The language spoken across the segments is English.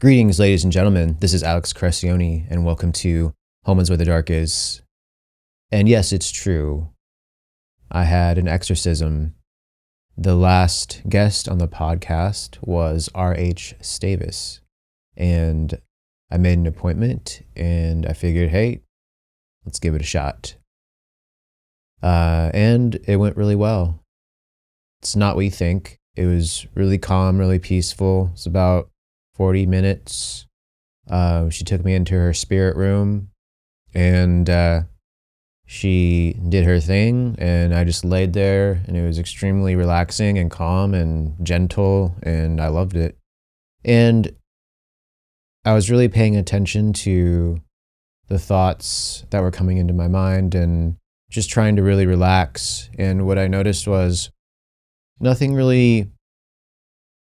Greetings, ladies and gentlemen. This is Alex Crescioni, and welcome to Home is Where the Dark Is. And yes, it's true. I had an exorcism. The last guest on the podcast was R.H. Stavis, and I made an appointment, and I figured, hey, let's give it a shot. And it went really well. It's not what you think. It was really calm, really peaceful. It's about 40 minutes. She took me into her spirit room and she did her thing, and I just laid there, and it was extremely relaxing and calm and gentle, and I loved it. And I was really paying attention to the thoughts that were coming into my mind and just trying to really relax. And what I noticed was nothing really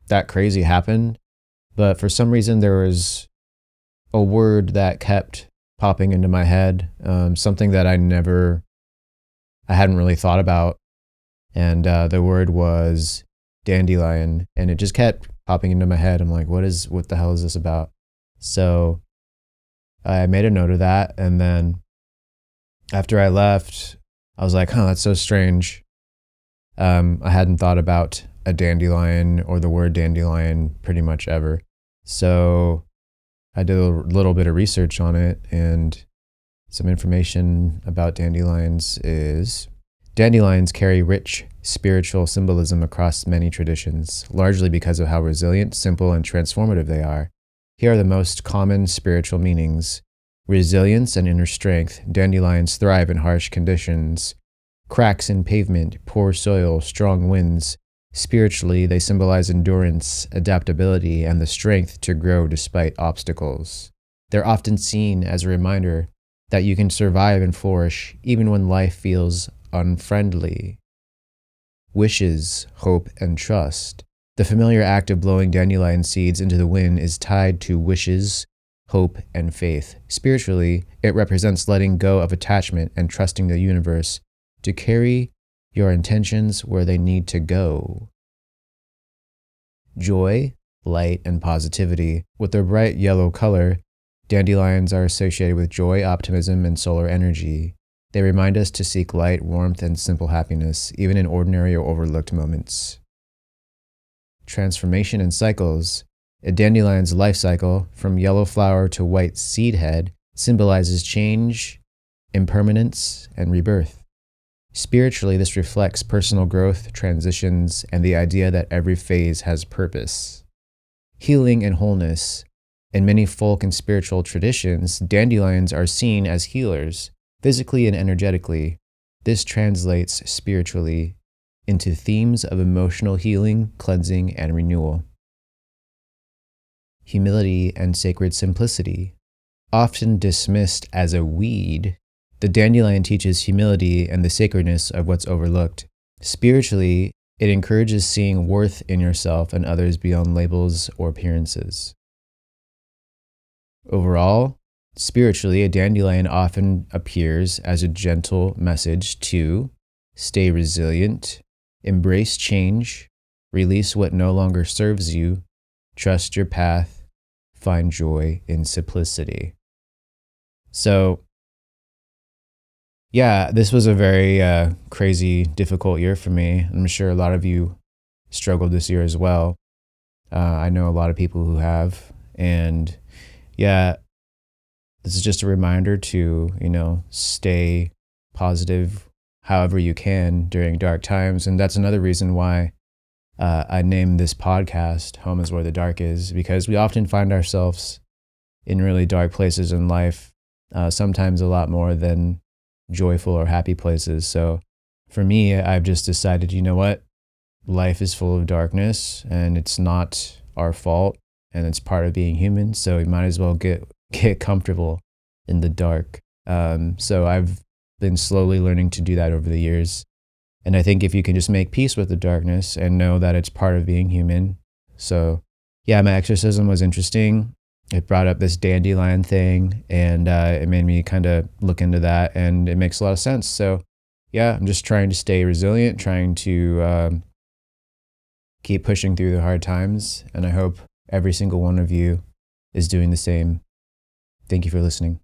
that crazy happened. But for some reason, there was a word that kept popping into my head, something that I hadn't really thought about. And the word was dandelion, and it just kept popping into my head. I'm like, what the hell is this about? So I made a note of that. And then after I left, I was like, that's so strange. I hadn't thought about a dandelion or the word dandelion pretty much ever. So I did a little bit of research on it, and some information about dandelions is dandelions carry rich spiritual symbolism across many traditions, largely because of how resilient, simple, and transformative they are. Here are the most common spiritual meanings. Resilience and inner strength. Dandelions thrive in harsh conditions. Cracks in pavement, poor soil, strong winds. Spiritually, they symbolize endurance, adaptability, and the strength to grow despite obstacles. They're often seen as a reminder that you can survive and flourish even when life feels unfriendly. Wishes, hope, and trust. The familiar act of blowing dandelion seeds into the wind is tied to wishes, hope, and faith. Spiritually, it represents letting go of attachment and trusting the universe to carry your intentions where they need to go. Joy, light, and positivity. With their bright yellow color, dandelions are associated with joy, optimism, and solar energy. They remind us to seek light, warmth, and simple happiness, even in ordinary or overlooked moments. Transformation and cycles. A dandelion's life cycle, from yellow flower to white seed head, symbolizes change, impermanence, and rebirth. Spiritually, this reflects personal growth, transitions, and the idea that every phase has purpose. Healing and wholeness. In many folk and spiritual traditions, dandelions are seen as healers, physically and energetically. This translates spiritually into themes of emotional healing, cleansing, and renewal. Humility and sacred simplicity. Often dismissed as a weed, the dandelion teaches humility and the sacredness of what's overlooked. Spiritually, it encourages seeing worth in yourself and others beyond labels or appearances. Overall, spiritually, a dandelion often appears as a gentle message to stay resilient, embrace change, release what no longer serves you, trust your path, find joy in simplicity. So, yeah, this was a very crazy, difficult year for me. I'm sure a lot of you struggled this year as well. I know a lot of people who have. And yeah, this is just a reminder to, stay positive however you can during dark times. And that's another reason why I named this podcast Home is Where the Dark Is, because we often find ourselves in really dark places in life, sometimes a lot more than joyful or happy places. So for me, I've just decided, you know what? Life is full of darkness, and it's not our fault, and it's part of being human. So we might as well get comfortable in the dark. So I've been slowly learning to do that over the years. And I think if you can just make peace with the darkness and know that it's part of being human. So yeah, my exorcism was interesting. It brought up this dandelion thing, and it made me kind of look into that, and it makes a lot of sense. So yeah, I'm just trying to stay resilient, trying to keep pushing through the hard times, and I hope every single one of you is doing the same. Thank you for listening.